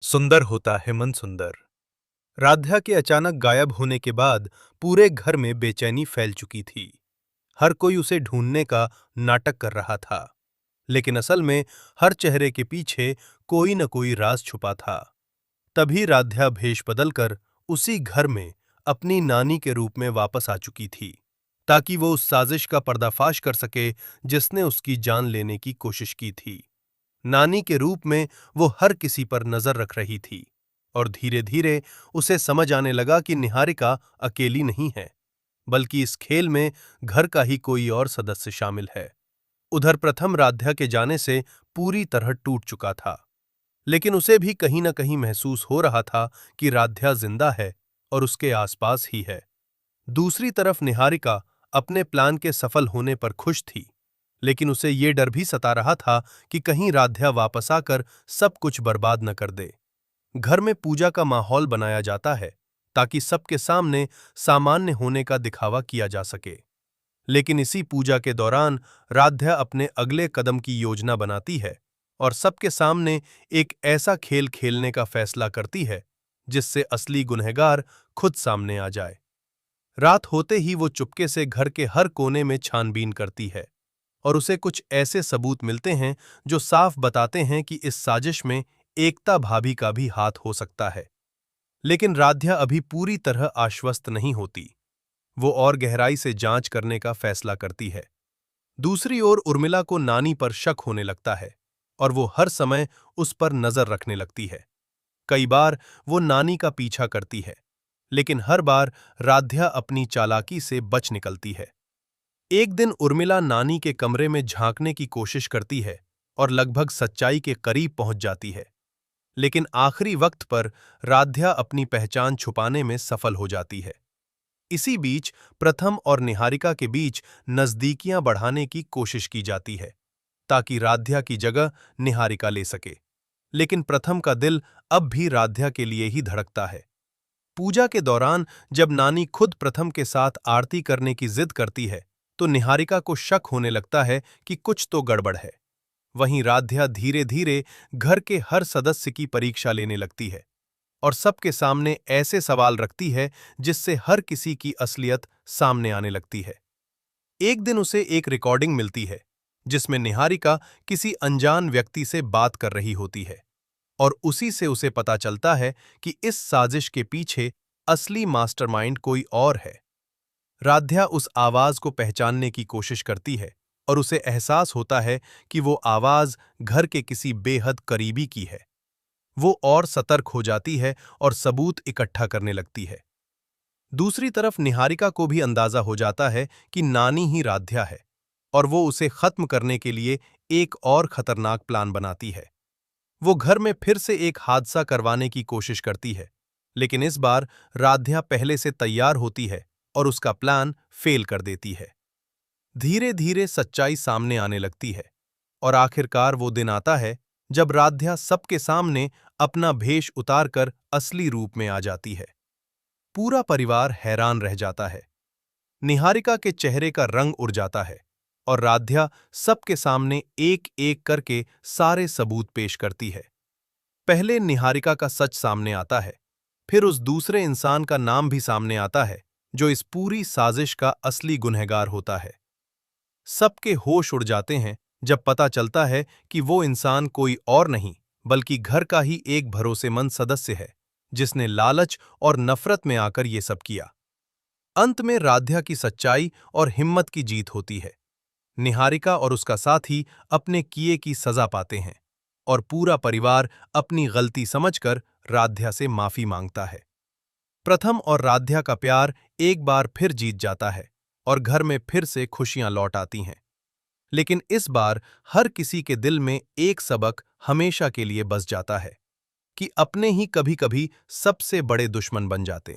सुंदर होता है मन सुंदर। राध्या के अचानक गायब होने के बाद पूरे घर में बेचैनी फैल चुकी थी। हर कोई उसे ढूंढने का नाटक कर रहा था, लेकिन असल में हर चेहरे के पीछे कोई न कोई राज छुपा था। तभी राध्या भेष बदलकर उसी घर में अपनी नानी के रूप में वापस आ चुकी थी, ताकि वो उस साजिश का पर्दाफाश कर सके जिसने उसकी जान लेने की कोशिश की थी। नानी के रूप में वो हर किसी पर नजर रख रही थी और धीरे धीरे उसे समझ आने लगा कि निहारिका अकेली नहीं है, बल्कि इस खेल में घर का ही कोई और सदस्य शामिल है। उधर प्रथम राध्या के जाने से पूरी तरह टूट चुका था, लेकिन उसे भी कहीं न कहीं महसूस हो रहा था कि राध्या जिंदा है और उसके आसपास ही है। दूसरी तरफ निहारिका अपने प्लान के सफल होने पर खुश थी, लेकिन उसे ये डर भी सता रहा था कि कहीं राध्या वापस आकर सब कुछ बर्बाद न कर दे। घर में पूजा का माहौल बनाया जाता है ताकि सबके सामने सामान्य होने का दिखावा किया जा सके। लेकिन इसी पूजा के दौरान राध्या अपने अगले कदम की योजना बनाती है और सबके सामने एक ऐसा खेल खेलने का फैसला करती है जिससे असली गुनहगार खुद सामने आ जाए। रात होते ही वो चुपके से घर के हर कोने में छानबीन करती है और उसे कुछ ऐसे सबूत मिलते हैं जो साफ बताते हैं कि इस साजिश में एकता भाभी का भी हाथ हो सकता है। लेकिन राध्या अभी पूरी तरह आश्वस्त नहीं होती। वो और गहराई से जांच करने का फैसला करती है। दूसरी ओर उर्मिला को नानी पर शक होने लगता है और वो हर समय उस पर नजर रखने लगती है। कई बार वो नानी का पीछा करती है, लेकिन हर बार राध्या अपनी चालाकी से बच निकलती है। एक दिन उर्मिला नानी के कमरे में झांकने की कोशिश करती है और लगभग सच्चाई के करीब पहुंच जाती है, लेकिन आखिरी वक्त पर राध्या अपनी पहचान छुपाने में सफल हो जाती है। इसी बीच प्रथम और निहारिका के बीच नजदीकियां बढ़ाने की कोशिश की जाती है ताकि राध्या की जगह निहारिका ले सके, लेकिन प्रथम का दिल अब भी राध्या के लिए ही धड़कता है। पूजा के दौरान जब नानी खुद प्रथम के साथ आरती करने की जिद करती है, तो निहारिका को शक होने लगता है कि कुछ तो गड़बड़ है। वहीं राध्या धीरे धीरे घर के हर सदस्य की परीक्षा लेने लगती है और सबके सामने ऐसे सवाल रखती है जिससे हर किसी की असलियत सामने आने लगती है। एक दिन उसे एक रिकॉर्डिंग मिलती है जिसमें निहारिका किसी अनजान व्यक्ति से बात कर रही होती है और उसी से उसे पता चलता है कि इस साजिश के पीछे असली मास्टरमाइंड कोई और है। राध्या उस आवाज को पहचानने की कोशिश करती है और उसे एहसास होता है कि वो आवाज घर के किसी बेहद करीबी की है। वो और सतर्क हो जाती है और सबूत इकट्ठा करने लगती है। दूसरी तरफ निहारिका को भी अंदाजा हो जाता है कि नानी ही राध्या है और वो उसे खत्म करने के लिए एक और खतरनाक प्लान बनाती है। वो घर में फिर से एक हादसा करवाने की कोशिश करती है, लेकिन इस बार राध्या पहले से तैयार होती है और उसका प्लान फेल कर देती है। धीरे धीरे सच्चाई सामने आने लगती है और आखिरकार वो दिन आता है जब राध्या सबके सामने अपना भेष उतारकर असली रूप में आ जाती है। पूरा परिवार हैरान रह जाता है। निहारिका के चेहरे का रंग उड़ जाता है और राध्या सबके सामने एक एक करके सारे सबूत पेश करती है। पहले निहारिका का सच सामने आता है, फिर उस दूसरे इंसान का नाम भी सामने आता है जो इस पूरी साजिश का असली गुनहगार होता है। सबके होश उड़ जाते हैं जब पता चलता है कि वो इंसान कोई और नहीं बल्कि घर का ही एक भरोसेमंद सदस्य है जिसने लालच और नफरत में आकर ये सब किया। अंत में राध्या की सच्चाई और हिम्मत की जीत होती है। निहारिका और उसका साथी अपने किए की सजा पाते हैं और पूरा परिवार अपनी गलती समझकर राध्या से माफी मांगता है। प्रथम और राध्या का प्यार एक बार फिर जीत जाता है और घर में फिर से खुशियां लौट आती हैं। लेकिन इस बार हर किसी के दिल में एक सबक हमेशा के लिए बस जाता है कि अपने ही कभी-कभी सबसे बड़े दुश्मन बन जाते हैं।